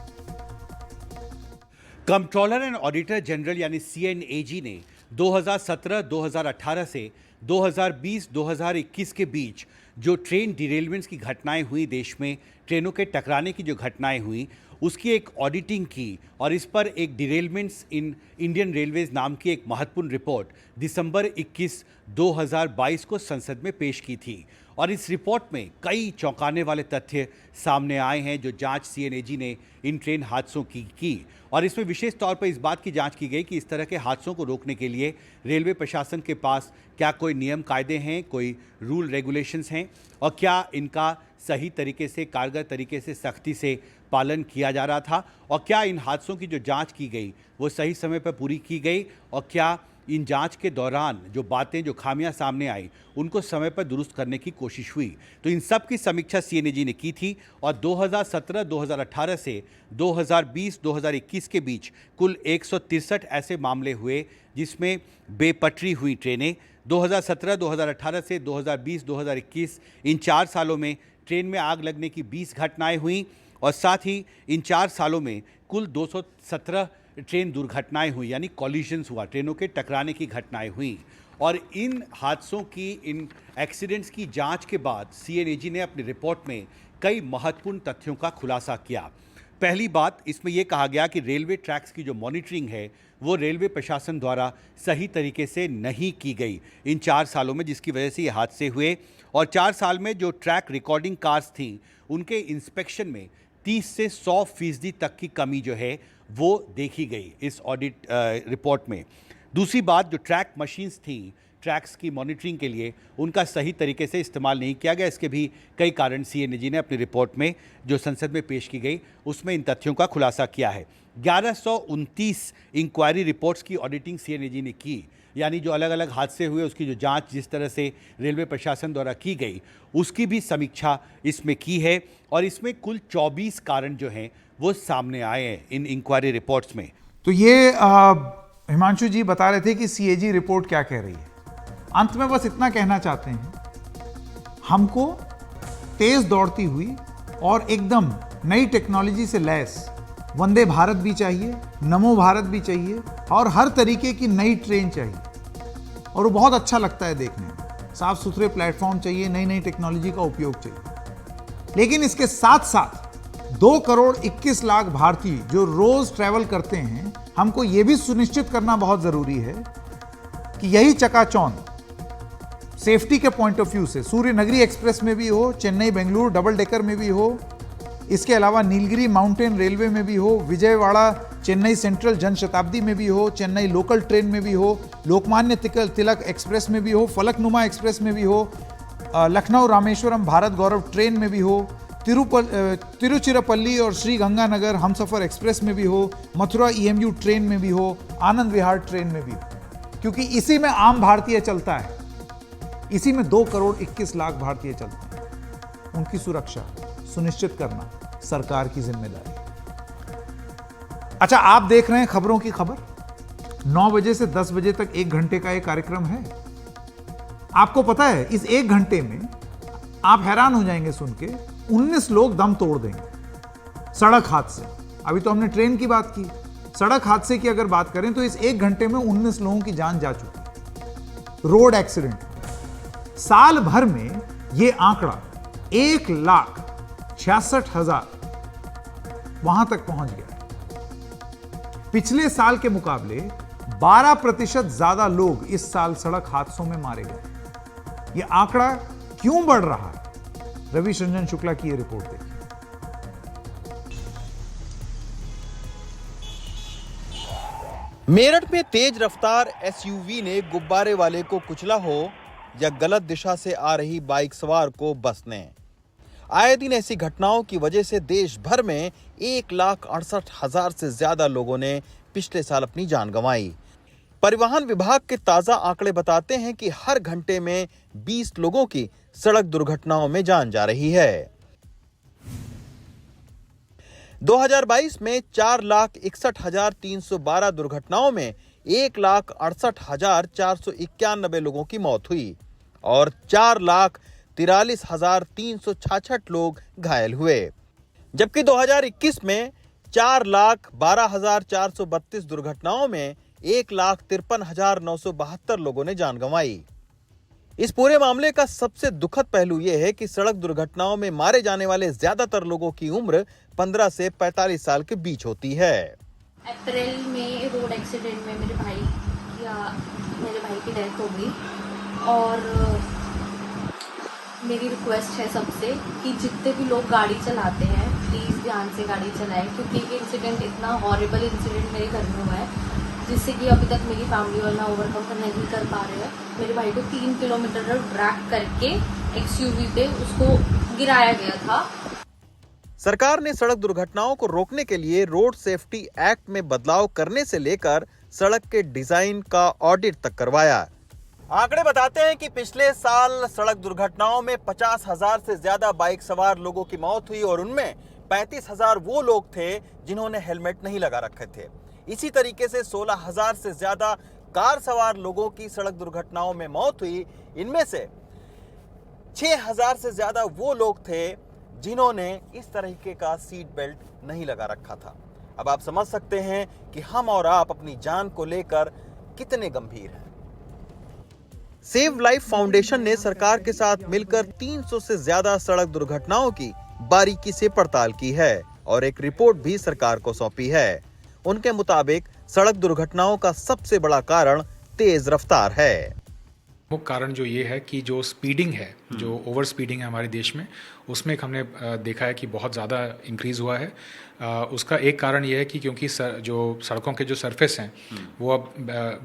Controller and auditor general यानी CNAG ने 2017-2018 से 2020-2021 के बीच जो ट्रेन डिरेलमेंट्स की घटनाएं हुई, देश में ट्रेनों के टकराने की जो घटनाएं हुई, उसकी एक ऑडिटिंग की और इस पर एक डिरेलमेंट्स इन इंडियन रेलवेज नाम की एक महत्वपूर्ण रिपोर्ट दिसंबर 21, 2022 को संसद में पेश की थी। और इस रिपोर्ट में कई चौंकाने वाले तथ्य सामने आए हैं जो जांच CNAG ने इन ट्रेन हादसों की और इसमें विशेष तौर पर इस बात की जांच की गई कि इस तरह के हादसों को रोकने के लिए रेलवे प्रशासन के पास क्या कोई नियम कायदे हैं, कोई रूल रेगुलेशंस हैं और क्या इनका सही तरीके से, कारगर तरीके से, सख्ती से पालन किया जा रहा था और क्या इन हादसों की जो जांच की गई वो सही समय पर पूरी की गई और क्या इन जांच के दौरान जो बातें, जो खामियां सामने आई, उनको समय पर दुरुस्त करने की कोशिश हुई। तो इन सब की समीक्षा CNAG ने की थी और 2017-2018 से 2020-2021 के बीच कुल 163 ऐसे मामले हुए जिसमें बेपटरी हुई ट्रेनें। 2017-2018 से 2020-2021 इन 4 सालों में ट्रेन में आग लगने की 20 घटनाएं हुई और साथ ही इन 4 सालों में कुल 217 ट्रेन दुर्घटनाएं हुई, यानी कॉलिजन्स हुआ, ट्रेनों के टकराने की घटनाएं हुई। और इन हादसों की, इन एक्सीडेंट्स की जांच के बाद CNAG ने अपनी रिपोर्ट में कई महत्वपूर्ण तथ्यों का खुलासा किया। पहली बात, इसमें यह कहा गया कि रेलवे ट्रैक्स की जो मॉनिटरिंग है वो रेलवे प्रशासन द्वारा सही तरीके से नहीं की गई इन 4 सालों में, जिसकी वजह से ये हादसे हुए। और 4 साल में जो ट्रैक रिकॉर्डिंग कार्स थी उनके इंस्पेक्शन में 30 से 100% तक की कमी जो है वो देखी गई इस ऑडिट रिपोर्ट में। दूसरी बात, जो ट्रैक मशीन्स थी ट्रैक्स की मॉनिटरिंग के लिए, उनका सही तरीके से इस्तेमाल नहीं किया गया। इसके भी कई कारण CNAG ने अपनी रिपोर्ट में जो संसद में पेश की गई उसमें इन तथ्यों का खुलासा किया है। 1129 इंक्वायरी रिपोर्ट्स की ऑडिटिंग CNAG ने की, यानी जो अलग अलग हादसे हुए उसकी जो जांच जिस तरह से रेलवे प्रशासन द्वारा की गई उसकी भी समीक्षा इसमें की है। और इसमें कुल 24 कारण जो हैं वो सामने आए हैं इन इंक्वायरी रिपोर्ट्स में। तो ये हिमांशु जी बता रहे थे कि CAG रिपोर्ट क्या कह रही है। अंत में बस इतना कहना चाहते हैं, हमको तेज दौड़ती हुई और एकदम नई टेक्नोलॉजी से लैस वंदे भारत भी चाहिए, नमो भारत भी चाहिए और हर तरीके की नई ट्रेन चाहिए। और वो बहुत अच्छा लगता है देखने में, साफ सुथरे प्लेटफॉर्म चाहिए, नई नई टेक्नोलॉजी का उपयोग चाहिए। लेकिन इसके साथ साथ 2 करोड़ 21 लाख भारतीय जो रोज ट्रैवल करते हैं, हमको ये भी सुनिश्चित करना बहुत जरूरी है कि यही चकाचौंध सेफ्टी के पॉइंट ऑफ व्यू से सूर्य नगरी एक्सप्रेस में भी हो, चेन्नई बेंगलुरु डबल डेकर में भी हो, इसके अलावा नीलगिरी माउंटेन रेलवे में भी हो, विजयवाड़ा चेन्नई सेंट्रल जनशताब्दी में भी हो, चेन्नई लोकल ट्रेन में भी हो, लोकमान्य तिलक एक्सप्रेस में भी हो, फलकनुमा एक्सप्रेस में भी हो, लखनऊ रामेश्वरम भारत गौरव ट्रेन में भी हो, तिरुचिरापल्ली और श्री गंगानगर हमसफर एक्सप्रेस में भी हो, मथुरा EMU ट्रेन में भी हो, आनंद विहार ट्रेन में भी हो, क्योंकि इसी में आम भारतीय चलता है। इसी में 2 करोड़ 21 लाख भारतीय चलते हैं। उनकी सुरक्षा सुनिश्चित करना सरकार की जिम्मेदारी। अच्छा, आप देख रहे हैं खबरों की खबर। 9 बजे से 10 बजे तक 1 घंटे का एक कार्यक्रम है। आपको पता है इस 1 घंटे में आप हैरान हो जाएंगे सुन के, 19 लोग दम तोड़ देंगे सड़क हादसे। अभी तो हमने ट्रेन की बात की, सड़क हादसे की अगर बात करें तो इस 1 घंटे में 19 लोगों की जान जा चुकी। रोड एक्सीडेंट साल भर में यह आंकड़ा 1,66,000 वहां तक पहुंच गया। पिछले साल के मुकाबले 12% ज्यादा लोग इस साल सड़क हादसों में मारे गए। यह आंकड़ा क्यों बढ़ रहा है? रवि रंजन शुक्ला की यह रिपोर्ट देखिए। मेरठ में तेज रफ्तार SUV ने गुब्बारे वाले को कुचला हो या गलत दिशा से आ रही बाइक सवार को बस ने। आए दिन ऐसी घटनाओं की वजह से देश भर में 1,68,000 से ज्यादा लोगों ने पिछले साल अपनी जान गंवाई। परिवहन विभाग के ताजा आंकड़े बताते हैं कि हर घंटे में 20 लोगों की सड़क दुर्घटनाओं में जान जा रही है। 2022 में 4,61,312 दुर्घटनाओं में 1,68,491 लोगों की मौत हुई और 4,43,366 लोग घायल हुए, जबकि 2021 में 4,12,432 दुर्घटनाओं में 1,53,972 लोगों ने जान गंवाई। इस पूरे मामले का सबसे दुखद पहलू यह है कि सड़क दुर्घटनाओं में मारे जाने वाले ज्यादातर लोगों की उम्र 15 से 45 साल के बीच होती है। अप्रैल में रोड एक्सीडेंट में मेरे भाई की डेथ हो गई और मेरी रिक्वेस्ट है सबसे कि जितने भी लोग गाड़ी चलाते हैं प्लीज़ ध्यान से गाड़ी चलाएं, क्योंकि ये इंसिडेंट इतना हॉरिबल इंसिडेंट मेरे घर में हुआ है जिससे कि अभी तक मेरी फैमिली वाला ओवरकम नहीं कर पा रहे हैं। मेरे भाई को 3 किलोमीटर ड्रैग करके एक्सयूवी पे उसको गिराया गया था। सरकार ने सड़क दुर्घटनाओं को रोकने के लिए रोड सेफ्टी एक्ट में बदलाव करने से लेकर सड़क के डिजाइन का ऑडिट तक करवाया। आंकड़े बताते हैं कि पिछले साल सड़क दुर्घटनाओं में 50,000 से ज्यादा बाइक सवार लोगों की मौत हुई और उनमें 35,000 वो लोग थे जिन्होंने हेलमेट नहीं लगा रखे थे। इसी तरीके से 16,000 से ज्यादा कार सवार लोगों की सड़क दुर्घटनाओं में मौत हुई। इनमें से 6,000 से ज्यादा वो लोग थे जिन्होंने इस तरीके का सीट बेल्ट नहीं लगा रखा था। अब आप समझ सकते हैं कि हम और आप अपनी जान को लेकर कितने गंभीर हैं। सेव लाइफ फाउंडेशन ने सरकार के साथ मिलकर 300 से ज्यादा सड़क दुर्घटनाओं की बारीकी से पड़ताल की है और एक रिपोर्ट भी सरकार को सौंपी है। उनके मुताबिक सड़क दुर्घटनाओं का सबसे बड़ा कारण तेज रफ्तार है। मुख्य कारण जो ये है कि जो स्पीडिंग है, जो ओवर स्पीडिंग है हमारे देश में, उसमें हमने देखा है कि बहुत ज़्यादा इंक्रीज़ हुआ है। उसका एक कारण ये है कि क्योंकि जो सड़कों के जो सरफेस हैं वो अब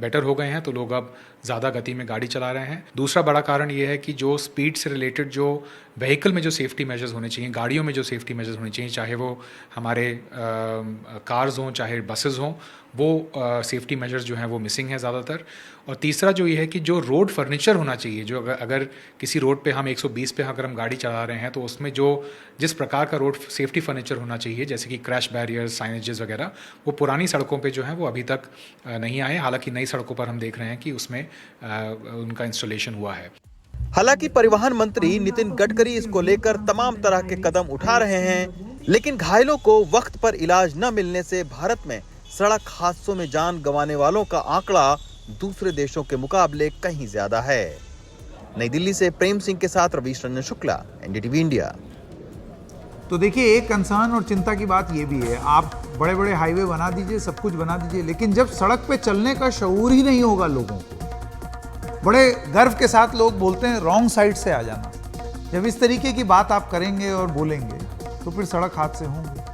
बेटर हो गए हैं, तो लोग अब ज़्यादा गति में गाड़ी चला रहे हैं। दूसरा बड़ा कारण ये है कि जो स्पीड से रिलेटेड जो व्हीकल में जो सेफ्टी मेजर्स होने चाहिए, गाड़ियों में जो सेफ्टी मेजर्स होने चाहिए, चाहे वो हमारे कार्स हों चाहे बसेस हों, वो सेफ्टी मेजर्स जो हैं वो मिसिंग हैं ज़्यादातर। और तीसरा जो ये है कि जो रोड फर्नीचर होना चाहिए, जो अगर किसी रोड पे हम 120 पे अगर हम गाड़ी चला रहे हैं तो उसमें जो जिस प्रकार का रोड सेफ्टी फर्नीचर होना चाहिए, जैसे कि क्रैश बैरियर्स, साइनेजेस वगैरह, वो पुरानी सड़कों पे जो है वो अभी तक नहीं आए। हालांकि नई सड़कों पर हम देख रहे हैं कि उसमें उनका इंस्टॉलेशन हुआ है। हालांकि परिवहन मंत्री नितिन गडकरी इसको लेकर तमाम तरह के कदम उठा रहे हैं, लेकिन घायलों को वक्त पर इलाज न मिलने से भारत में सड़क हादसों में जान गंवाने वालों का आंकड़ा दूसरे देशों के मुकाबले कहीं ज्यादा है। नई दिल्ली से प्रेम सिंह के साथ रवीश रंजन शुक्ला, एनडीटीवी इंडिया। तो देखिए, एक कंसर्न और चिंता की बात यह भी है, आप बड़े बड़े हाईवे बना दीजिए, सब कुछ बना दीजिए, लेकिन जब सड़क पे चलने का शऊर ही नहीं होगा लोगों को, बड़े गर्व के साथ लोग बोलते हैं रॉन्ग साइड से आ जाना। जब इस तरीके की बात आप करेंगे और बोलेंगे तो फिर सड़क हादसे होंगे।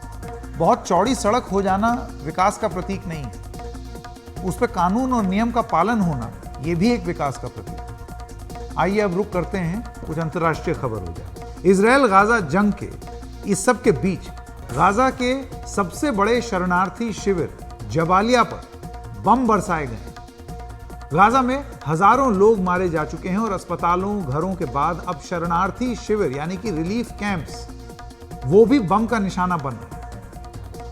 बहुत चौड़ी सड़क हो जाना विकास का प्रतीक नहीं है, उस पर कानून और नियम का पालन होना यह भी एक विकास का प्रतीक है। आइए अब रुक करते हैं, कुछ अंतर्राष्ट्रीय खबर हो जाए। इजराइल गाजा जंग के इस सब के बीच गाजा के सबसे बड़े शरणार्थी शिविर जबालिया पर बम बरसाए गए। गाजा में हजारों लोग मारे जा चुके हैं और अस्पतालों, घरों के बाद अब शरणार्थी शिविर यानी कि रिलीफ कैंप्स, वो भी बम का निशाना बन रहे हैं।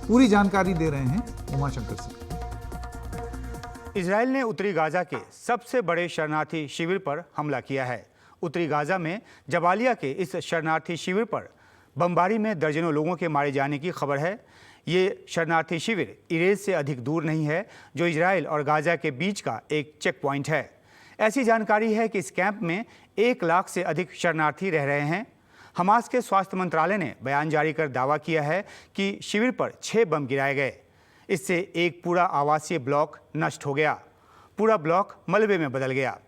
पूरी जानकारी दे रहे हैं उमाशंकर सिंह। इजराइल ने उत्तरी गाजा के सबसे बड़े शरणार्थी शिविर पर हमला किया है। उत्तरी गाजा में जबालिया के इस शरणार्थी शिविर पर बमबारी में दर्जनों लोगों के मारे जाने की खबर है। ये शरणार्थी शिविर इरेज से अधिक दूर नहीं है, जो इजराइल और गाजा के बीच का एक चेक पॉइंट है। ऐसी जानकारी है कि इस कैंप में 1 लाख से अधिक शरणार्थी रह रहे हैं। हमास के स्वास्थ्य मंत्रालय ने बयान जारी कर दावा किया है कि शिविर पर 6 बम गिराए गए। इससे एक पूरा आवासीय ब्लॉक नष्ट हो गया, पूरा ब्लॉक मलबे में बदल गया।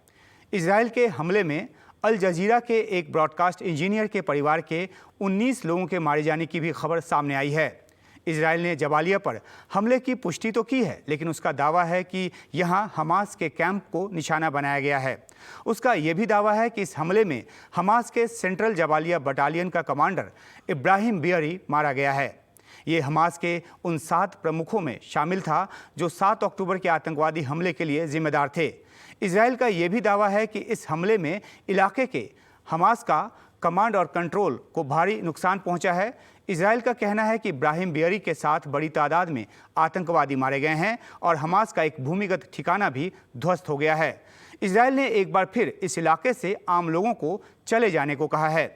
इजराइल के हमले में अल जजीरा के एक ब्रॉडकास्ट इंजीनियर के परिवार के 19 लोगों के मारे जाने की भी खबर सामने आई है। इजराइल ने जबालिया पर हमले की पुष्टि तो की है, लेकिन उसका दावा है कि यहां हमास के कैंप को निशाना बनाया गया है। उसका यह भी दावा है कि इस हमले में हमास के सेंट्रल जबालिया बटालियन का कमांडर इब्राहिम बियरी मारा गया है। ये हमास के उन 7 प्रमुखों में शामिल था जो 7 अक्टूबर के आतंकवादी हमले के लिए जिम्मेदार थे। इजराइल का यह भी दावा है कि इस हमले में इलाके के हमास का कमांड और कंट्रोल को भारी नुकसान पहुंचा है। इजराइल का कहना है कि इब्राहिम बियरी के साथ बड़ी तादाद में आतंकवादी मारे गए हैं और हमास का एक भूमिगत ठिकाना भी ध्वस्त हो गया है। इजराइल ने एक बार फिर इस इलाके से आम लोगों को चले जाने को कहा है।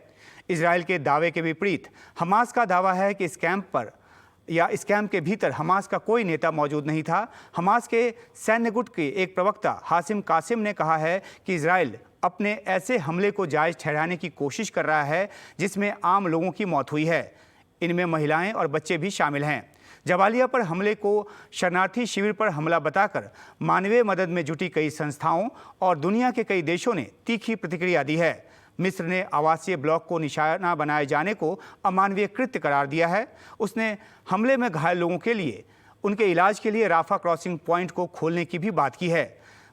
इजराइल के दावे के विपरीत हमास का दावा है कि इस कैंप के भीतर हमास का कोई नेता मौजूद नहीं था। हमास के सैन्य गुट के एक प्रवक्ता हासिम कासिम ने कहा है कि इजराइल अपने ऐसे हमले को जायज़ ठहराने की कोशिश कर रहा है जिसमें आम लोगों की मौत हुई है। इनमें महिलाएं और बच्चे भी शामिल हैं। जबालिया पर हमले को शरणार्थी शिविर पर हमला बताकर मानवीय मदद में जुटी कई संस्थाओं और दुनिया के कई देशों ने तीखी प्रतिक्रिया दी है। मिस्र ने आवासीय ब्लॉक को निशाना बनाए जाने को अमानवीय कृत्य करार दिया है। उसने हमले में घायल लोगों के लिए उनके इलाज के लिए राफा क्रॉसिंग पॉइंट को खोलने की भी बात की है।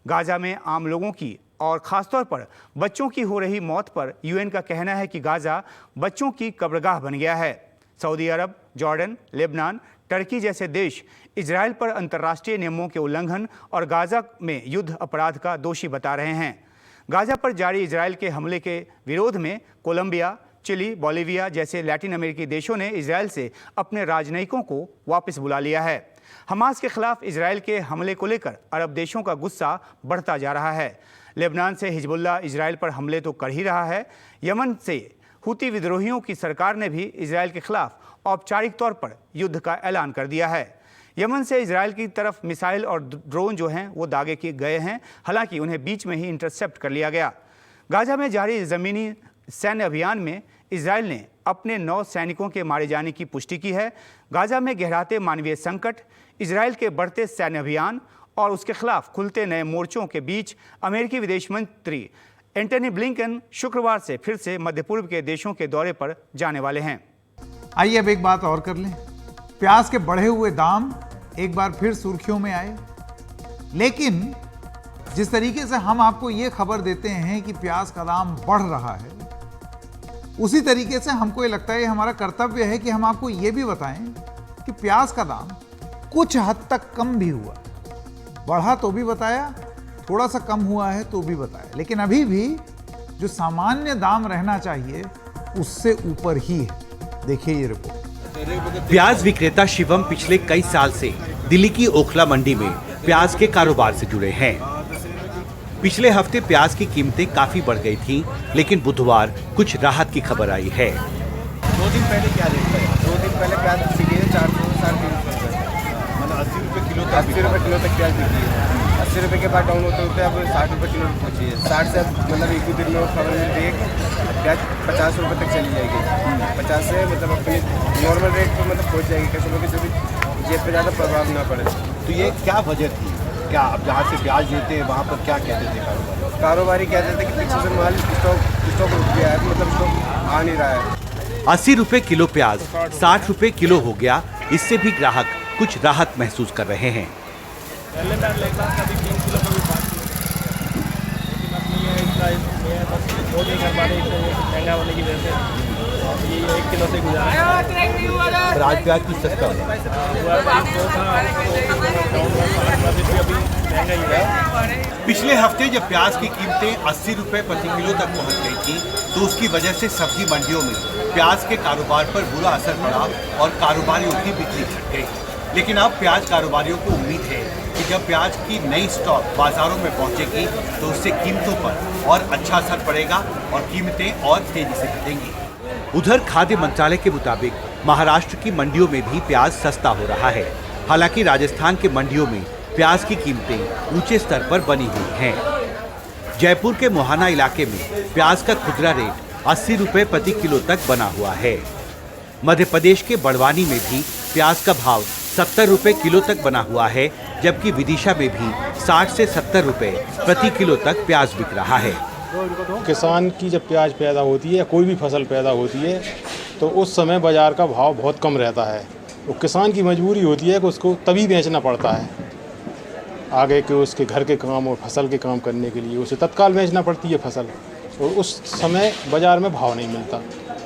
गाजा में आम लोगों की और ख़ासतौर पर बच्चों की हो रही मौत पर यूएन का कहना है कि गाजा बच्चों की कब्रगाह बन गया है। सऊदी अरब, जॉर्डन, लेबनान, टर्की जैसे देश इजराइल पर अंतर्राष्ट्रीय नियमों के उल्लंघन और गाजा में युद्ध अपराध का दोषी बता रहे हैं। गाजा पर जारी इजराइल के हमले के विरोध में कोलंबिया, चिली, बोलिविया जैसे लैटिन अमेरिकी देशों ने इजराइल से अपने राजनयिकों को वापस बुला लिया है। हमास के खिलाफ इजराइल के हमले को लेकर अरब देशों का गुस्सा बढ़ता जा रहा है। लेबनान से हिजबुल्लाह इजराइल पर हमले तो कर ही रहा है। यमन से हुती विद्रोहियों की सरकार ने भी इजराइल के खिलाफ औपचारिक तौर पर युद्ध का ऐलान कर दिया है। यमन से इजराइल की तरफ मिसाइल और ड्रोन जो हैं वो दागे किए गए हैं, हालांकि उन्हें बीच में ही इंटरसेप्ट कर लिया गया। गाजा में जारी ज़मीनी सैन्य अभियान में इजराइल ने अपने 9 सैनिकों के मारे जाने की पुष्टि की है। गाजा में गहराते मानवीय संकट, इजराइल के बढ़ते सैन्य अभियान और उसके खिलाफ खुलते नए मोर्चों के बीच अमेरिकी विदेश मंत्री एंटनी ब्लिंकन शुक्रवार से फिर से मध्य पूर्व के देशों के दौरे पर जाने वाले हैं। आइए अब एक बात और कर लें। प्याज के बढ़े हुए दाम एक बार फिर सुर्खियों में आए, लेकिन जिस तरीके से हम आपको ये खबर देते हैं कि प्याज का दाम बढ़ रहा है, उसी तरीके से हमको ये लगता है, ये हमारा कर्तव्य है कि हम आपको ये भी बताएं कि प्याज का दाम कुछ हद तक कम भी हुआ। बढ़ा तो भी बताया, थोड़ा सा कम हुआ है तो भी बताया, लेकिन अभी भी जो सामान्य दाम रहना चाहिए उससे ऊपर ही है। देखिए ये रिपोर्ट। प्याज विक्रेता शिवम पिछले कई साल से दिल्ली की ओखला मंडी में प्याज के कारोबार से जुड़े हैं। पिछले हफ्ते प्याज की कीमतें काफी बढ़ गई थीं, लेकिन बुधवार कुछ राहत की खबर आई है। 2 दिन पहले क्या रेट था? 2 दिन पहले प्याज बिकी है 400 350 मतलब 80 रुपये किलो तक, 80 रुपये किलो तक प्याज बिकी है। 80 रुपये के बाद डाउन होते होते अब 60 रुपये किलो पहुँची है। 60 से मतलब एक ही दिन में खबर मिल रही है कि प्याज 50 रुपये तक चली जाएगी। 50 से मतलब अपने नॉर्मल रेट पर मतलब पहुँच जाएगी, कस्टमर की जो भी जेब पे ज़्यादा प्रभाव ना पड़े। तो ये क्या वजह थी? क्या अब जहाँ से प्याज लेते हैं वहाँ पर क्या कहते थे कारोबारी कहते थे कि पीछे से माल स्टॉक रुक गया है, मतलब स्टॉक आ नहीं रहा है। 80 रुपये किलो प्याज 60 रुपये किलो हो गया। इससे भी ग्राहक कुछ राहत महसूस कर रहे हैं। पहले मैं लेता था अभी 3 किलो का भी 5 किलो, लेकिन अब नहीं है इतना, ये बस 2 दिन कर पा रहे महंगा होने की वजह से ये 1 किलो से गुजारा। राज प्याज की सस्ता पिछले हफ्ते जब प्याज की कीमतें 80 रुपये प्रति किलो तक पहुंच गई थी, तो उसकी वजह से सब्जी मंडियों में प्याज के कारोबार पर बुरा असर पड़ा और कारोबारियों की बिक्री घट गई। लेकिन अब प्याज कारोबारियों को उम्मीद है कि जब प्याज की नई स्टॉक बाजारों में पहुंचेगी तो उससे कीमतों पर और अच्छा असर पड़ेगा और कीमतें और तेजी से घटेंगी। उधर खाद्य मंत्रालय के मुताबिक महाराष्ट्र की मंडियों में भी प्याज सस्ता हो रहा है। हालांकि राजस्थान के मंडियों में प्याज की कीमतें ऊंचे स्तर पर बनी हुई हैं। जयपुर के मोहाना इलाके में प्याज का खुदरा रेट 80 रुपये प्रति किलो तक बना हुआ है। मध्य प्रदेश के बड़वानी में भी प्याज का भाव 70 रुपये किलो तक बना हुआ है, जबकि विदिशा में भी 60 से 70 रुपये प्रति किलो तक प्याज बिक रहा है। किसान की जब प्याज पैदा होती है या कोई भी फसल पैदा होती है तो उस समय बाज़ार का भाव बहुत कम रहता है। तो किसान की मजबूरी होती है कि उसको तभी बेचना पड़ता है, आगे के उसके घर के काम और फसल के काम करने के लिए उसे तत्काल बेचना पड़ती है फसल, और उस समय बाज़ार में भाव नहीं मिलता।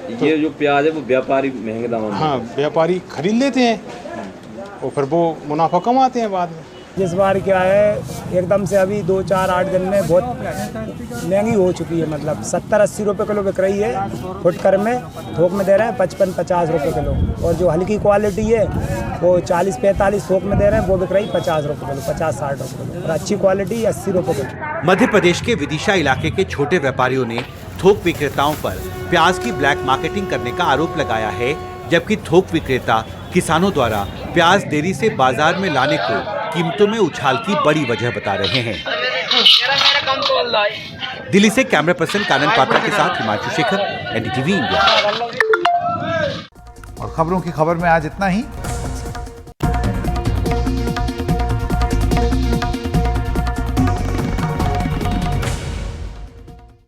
ये जो प्याज है वो व्यापारी महंगे दामों में, हाँ व्यापारी खरीद लेते हैं और फिर वो मुनाफा कमाते हैं बाद में। इस बार क्या है, एकदम से अभी 2-4-8 दिन में बहुत महंगी हो चुकी है। मतलब 70-80 रुपये किलो बिक रही है फुटकर में, थोक में दे रहे हैं 55-50 रुपये किलो। और जो हल्की क्वालिटी है वो 40-45 थोक में दे रहे हैं, वो बिक रही 50 रुपये किलो, 50-60 रुपये किलो। और अच्छी क्वालिटी 80 रुपये किलो। मध्य प्रदेश के विदिशा इलाके के छोटे व्यापारियों ने थोक विक्रेताओं पर प्याज की ब्लैक मार्केटिंग करने का आरोप लगाया है, जबकि थोक विक्रेता किसानों द्वारा प्याज देरी से बाजार में लाने को कीमतों में उछाल की बड़ी वजह बता रहे हैं। दिल्ली से कैमरा पर्सन कानन पात्रा के साथ हिमांशु शेखर, एनडीटीवी इंडिया। और खबरों की खबर में आज इतना ही।